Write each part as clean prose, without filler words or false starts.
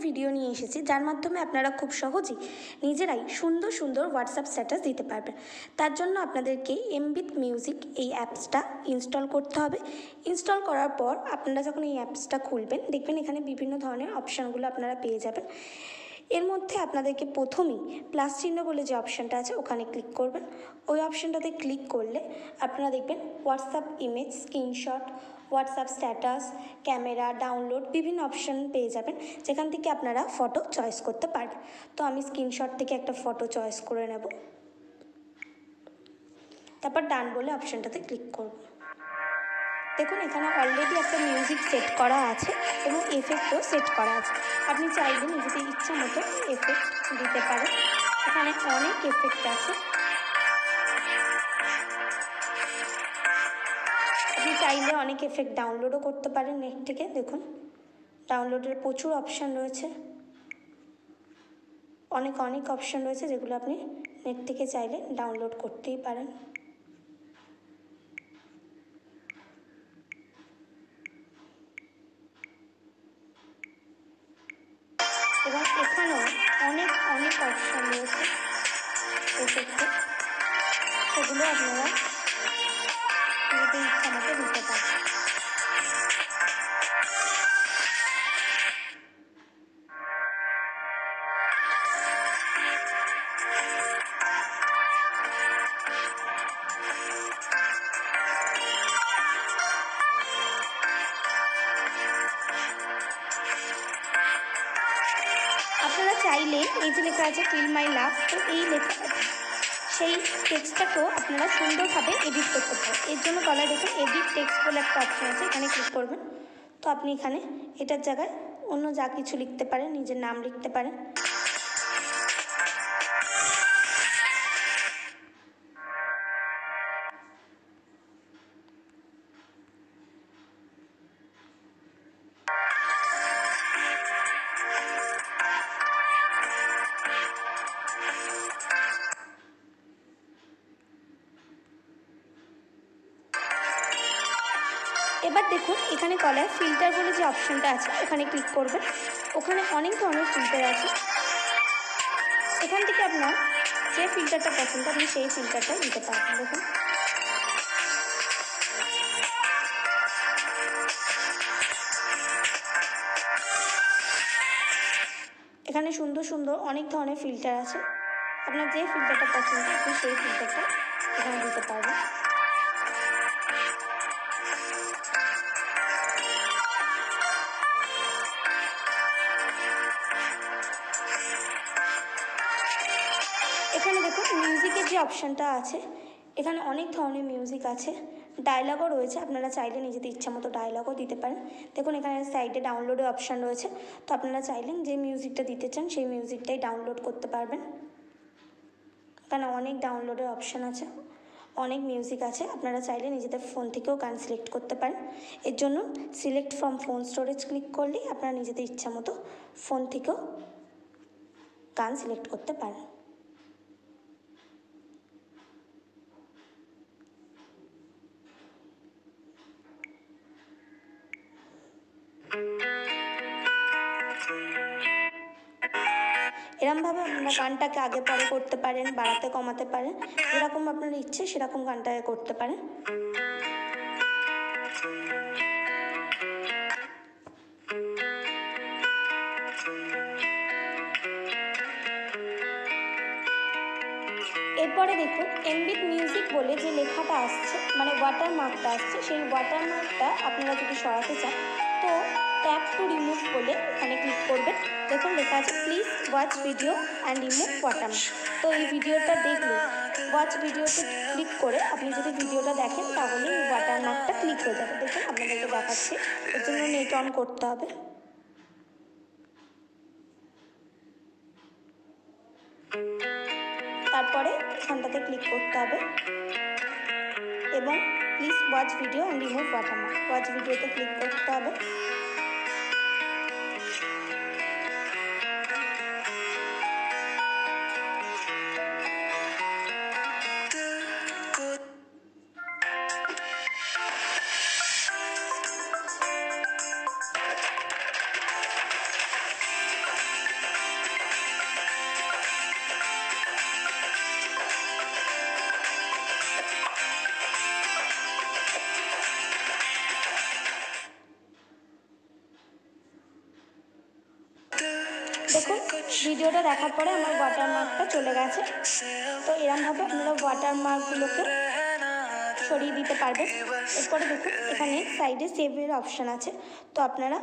Video নিয়ে এসেছি যার মাধ্যমে আপনারা খুব সহজেই নিজেরাই সুন্দর সুন্দর হোয়াটসঅ্যাপ স্ট্যাটাস দিতে পারবেন। তার জন্য আপনাদেরকে এমবিট মিউজিক এই অ্যাপসটা ইনস্টল করতে হবে। ইনস্টল করার পর আপনারা যখন এই অ্যাপসটা খুলবেন দেখবেন এখানে বিভিন্ন ধরনের অপশানগুলো আপনারা পেয়ে যাবেন। এর মধ্যে আপনাদেরকে প্রথমেই প্লাস চিহ্ন বলে যে অপশানটা আছে ওখানে ক্লিক করবেন। ওই অপশানটাতে ক্লিক করলে আপনারা দেখবেন WhatsApp image, screenshot, WhatsApp status, camera, download বিভিন্ন অপশান পেয়ে যাবেন যেখান থেকে আপনারা ফটো চয়েস করতে পারবেন। তো আমি স্ক্রিনশট থেকে একটা ফটো চয়েস করে নেব, তারপর ডান বলে অপশানটাতে ক্লিক করব। দেখুন এখানে অলরেডি একটা মিউজিক সেট করা আছে এবং এফেক্টও সেট করা আছে। আপনি চাইলে নিজেদের ইচ্ছা মতো এফেক্ট দিতে পারেন। এখানে অনেক এফেক্ট আছে, আপনি চাইলে অনেক এফেক্ট ডাউনলোডও করতে পারেন নেট থেকে। দেখুন ডাউনলোডের প্রচুর অপশান রয়েছে, অনেক অপশান রয়েছে যেগুলো আপনি নেট থেকে চাইলে ডাউনলোড করতেই পারেন। এবং এখানেও অনেক অপশান রয়েছে এফেক্টে, সেগুলো আপনারা নিজেদের ইচ্ছা মতো দিতে পারেন। আপনারা চাইলে এই যে লেখা আছে ফিল মাই লাভ, তো এই লেখা সেই টেক্সটটাকেও আপনারা সুন্দরভাবে এডিট করতে পারেন। এর জন্য তলায় দেখুন এডিট টেক্সট বলে একটা অপশান আছে, এখানে ক্লিক করবেন। তো আপনি এখানে এটার জায়গায় অন্য যা কিছু লিখতে পারেন, নিজের নাম লিখতে পারেন। এবার দেখুন এখানে তলায় ফিল্টার বলে যে অপশানটা আছে ওখানে ক্লিক করবেন। ওখানে অনেক ধরনের ফিল্টার আছে, এখান থেকে আপনার যে ফিল্টারটা পছন্দ আপনি সেই ফিল্টারটা দিতে পারবেন। দেখুন এখানে সুন্দর সুন্দর অনেক ধরনের ফিল্টার আছে, আপনার যে ফিল্টারটা পছন্দ আপনি সেই ফিল্টারটা এখানে দিতে পারবেন। এখানে দেখুন মিউজিকের যে অপশানটা আছে এখানে অনেক ধরনের মিউজিক আছে, ডায়লগও রয়েছে, আপনারা চাইলে নিজেদের ইচ্ছা মতো ডায়লগও দিতে পারেন। দেখুন এখানে সাইডে ডাউনলোডের অপশান রয়েছে, তো আপনারা চাইলেন যে মিউজিকটা দিতে চান সেই মিউজিকটাই ডাউনলোড করতে পারবেন। এখানে অনেক ডাউনলোডের অপশান আছে, অনেক মিউজিক আছে, আপনারা চাইলে নিজেদের ফোন থেকেও গান সিলেক্ট করতে পারেন। এর জন্য select from phone storage click করলেই আপনারা নিজেদের ইচ্ছা মতো ফোন থেকেও গান সিলেক্ট করতে পারেন। এরমভাবে আপনারা গানটাকে আগে পরে করতে পারেন, বাড়াতে কমাতে পারেন, যেরকম আপনার ইচ্ছে সেরকম গানটাকে করতে পারেন। এরপরে দেখুন এমবিট মিউজিক বলে যে লেখাটা আসছে মানে ওয়াটারমার্কটা আসছে, সেই ওয়াটারমার্কটা আপনারা যদি সরাতে চান তো ট্যাপ টু রিমুভ বলে এখানে ক্লিক করবেন। দেখুন লেখা আছে please watch video and remove watermark. তো এই ভিডিওটা দেখলে ওয়াচ ভিডিওতে ক্লিক করে আপনি যদি ভিডিওটা দেখেন তাহলে এই ওয়াটারমার্কটা ক্লিক হয়ে যাবে। দেখুন আপনাদেরকে দেখাচ্ছি, এর জন্য নেট অন করতে হবে। তারপরে এখানটাতে ক্লিক করতে হবে এবং please watch video and remove watermark, watch ভিডিওতে ক্লিক করতে হবে। দেখুন ভিডিওটা দেখার পরে আমার ওয়াটারমার্কটা চলে গেছে। তো এরমভাবে আপনারা ওয়াটারমার্কগুলোকে সরিয়ে দিতে পারবেন। এরপরে দেখুন এখানে সাইডে সেভের অপশান আছে, তো আপনারা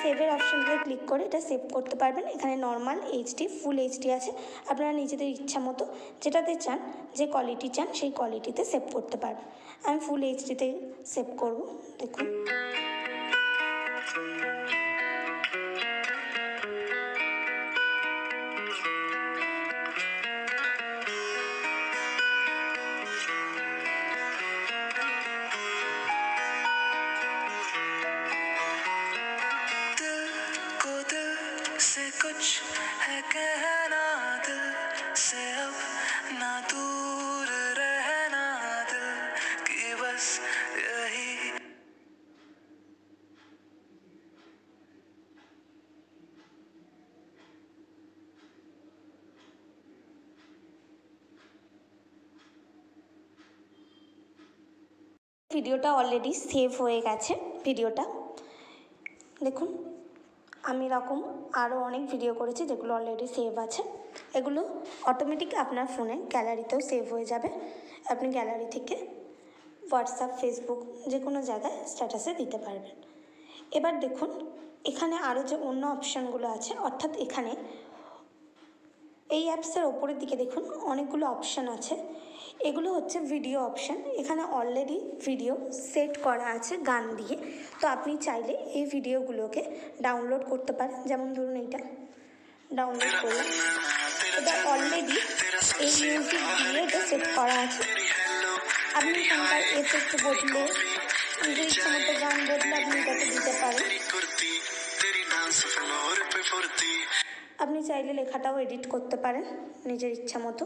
সেভের অপশানটাতে ক্লিক করে এটা সেভ করতে পারবেন। এখানে নর্মাল, এইচডি, ফুল এইচডি আছে। আপনারা নিজেদের ইচ্ছা মতো যেটাতে চান, যে কোয়ালিটি চান সেই কোয়ালিটিতে সেভ করতে পারবেন। আমি ফুল এইচডিতে সেভ করব। দেখুন कुछ है कहना दिल से अब ना दूर रहना दिल की बस यही। ভিডিওটা অলরেডি সেভ হয়ে গেছে। ভিডিওটা দেখুন, আমি এরকম আরও অনেক ভিডিও করেছি যেগুলো অলরেডি সেভ আছে। এগুলো অটোমেটিক আপনার ফোনে গ্যালারিতেও সেভ হয়ে যাবে। আপনি গ্যালারি থেকে হোয়াটসঅ্যাপ, ফেসবুক যে কোনো জায়গায় স্ট্যাটাসে দিতে পারবেন। এবার দেখুন এখানে আরও যে অন্য অপশানগুলো আছে, অর্থাৎ এখানে এই অ্যাপসের ওপরের দিকে দেখুন অনেকগুলো অপশান আছে। এগুলো হচ্ছে ভিডিও অপশান। এখানে অলরেডি ভিডিও সেট করা আছে গান দিয়ে, তো আপনি চাইলে এই ভিডিওগুলোকে ডাউনলোড করতে পারেন। যেমন ধরুন এইটা ডাউনলোড করলাম, এটা অলরেডি এই মিউজিক দিয়ে এটা সেট করা আছে। আপনি এখানকার এফেক্ট বদলে, নিজের ইচ্ছা মতো গান বদলে আপনি এটাকে দিতে পারেন। আপনি চাইলে লেখাটাও এডিট করতে পারেন নিজের ইচ্ছা মতো,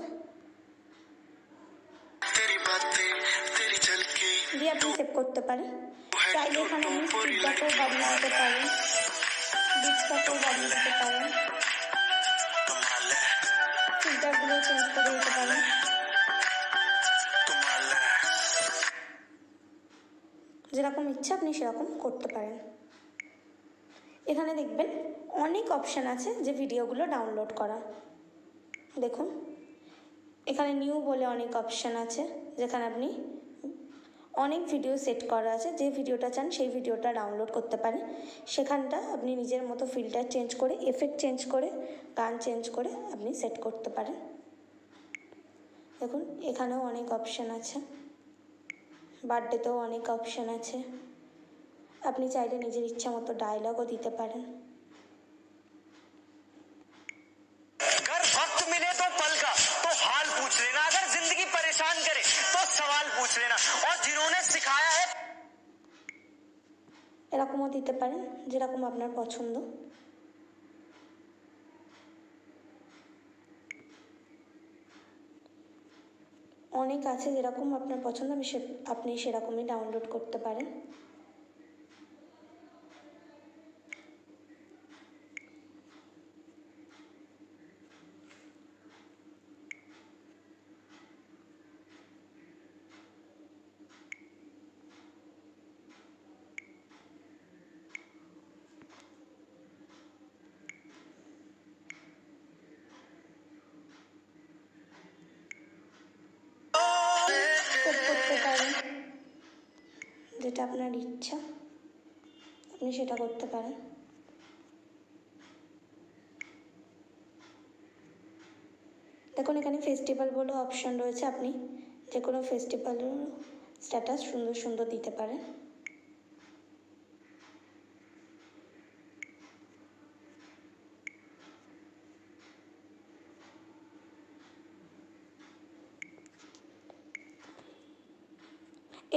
দিয়ে আপনি সেভ করতে পারেন। চাইলে এখানে আপনি স্পিডটাকেও বাড়িয়ে দিতে পারেন, বিটসটাকেও বাড়িয়ে দিতে পারেন, ফিল্টারগুলো চেঞ্জ করে দিতে পারেন। যেরকম ইচ্ছা আপনি সেরকম করতে পারেন। এখানে দেখবেন অনেক অপশান আছে যে ভিডিওগুলো ডাউনলোড করা। দেখুন এখানে নিউ বলে অনেক অপশান আছে, যেখানে আপনি অনেক ভিডিও সেট করা আছে। যে ভিডিওটা চান সেই ভিডিওটা ডাউনলোড করতে পারেন। সেখানটা আপনি নিজের মতো ফিল্টার চেঞ্জ করে, এফেক্ট চেঞ্জ করে, গান চেঞ্জ করে আপনি সেট করতে পারেন। দেখুন এখানেও অনেক অপশান আছে, বার্থডেতেও অনেক অপশান আছে। আপনি চাইলে নিজের ইচ্ছা মতো ডায়লগও দিতে পারেন। अगर वक्त मिले तो पल का तो हाल पूछ लेना, अगर जिंदगी परेशान करे तो सवाल पूछ लेना, और जिन्होंने सिखाया है। এরকমও দিতে পারেন যেরকম আপনার পছন্দ। অনেক আছে যেরকম আপনার পছন্দ, আপনি সেরকমই ডাউনলোড করতে পারেন। সেভ করতে পারেন, যেটা আপনার ইচ্ছা আপনি সেটা করতে পারেন। দেখুন এখানে ফেস্টিভ্যাল বলে অপশান রয়েছে, আপনি যে কোনো ফেস্টিভ্যালের স্ট্যাটাস সুন্দর সুন্দর দিতে পারেন।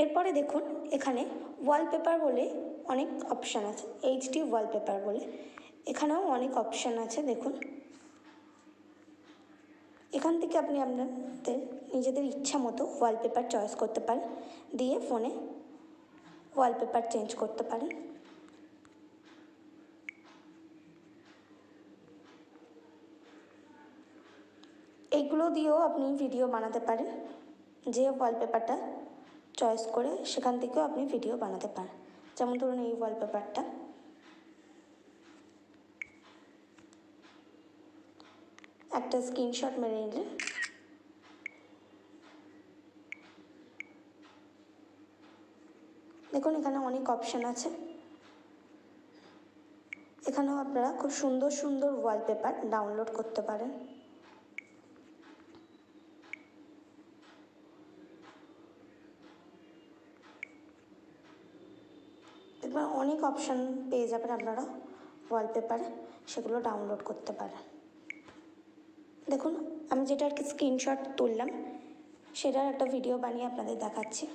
এরপরে দেখুন এখানে ওয়ালপেপার বলে অনেক অপশান আছে, এইচডি ওয়ালপেপার বলে, এখানেও অনেক অপশান আছে। দেখুন এখান থেকে আপনি আপনাদের নিজেদের ইচ্ছা মতো ওয়ালপেপার চয়েস করতে পারেন, দিয়ে ফোনে ওয়ালপেপার চেঞ্জ করতে পারেন। এইগুলো দিয়েও আপনি ভিডিও বানাতে পারেন। যে ওয়ালপেপারটা চয়েস করে সেখান থেকেও আপনি ভিডিও বানাতে পারেন। যেমন ধরুন এই ওয়ালপেপারটা, একটা স্ক্রিনশট মেরে নিলেন। দেখুন এখানে অনেক অপশান আছে, এখানেও আপনারা খুব সুন্দর সুন্দর ওয়ালপেপার ডাউনলোড করতে পারেন। দেখবেন অনেক অপশান পেয়ে যাবেন আপনারা ওয়ালপেপারে, সেগুলো ডাউনলোড করতে পারেন। দেখুন আমি যেটা আর কি স্ক্রিনশট তুললাম সেটার একটা ভিডিও বানিয়ে আপনাদের দেখাচ্ছি।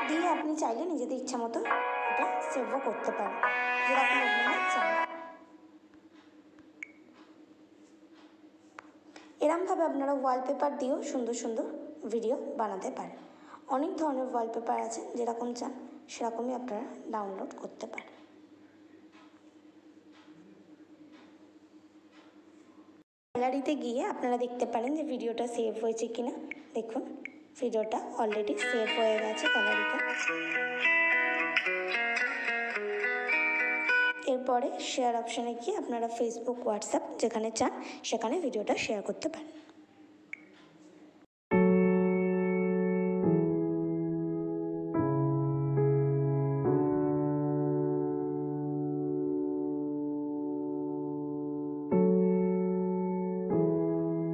দিয়ে আপনি চাইলে নিজেদের ইচ্ছা মতো এটা সেভও করতে পারেন, যেরকম আপনারা চান। এরমভাবে আপনারা ওয়ালপেপার দিয়েও সুন্দর সুন্দর ভিডিও বানাতে পারেন। অনেক ধরনের ওয়ালপেপার আছে, যেরকম চান সেরকমই আপনারা ডাউনলোড করতে পারেন। গ্যালারিতে গিয়ে আপনারা দেখতে পারেন যে ভিডিওটা সেভ হয়েছে কিনা। দেখুন ভিডিওটা অলরেডি সেভ হয়ে গেছে গ্যালারিতে। এরপরে শেয়ার অপশানে গিয়ে আপনারা ফেসবুক, হোয়াটসঅ্যাপ যেখানে চান সেখানে ভিডিওটা শেয়ার করতে পারেন।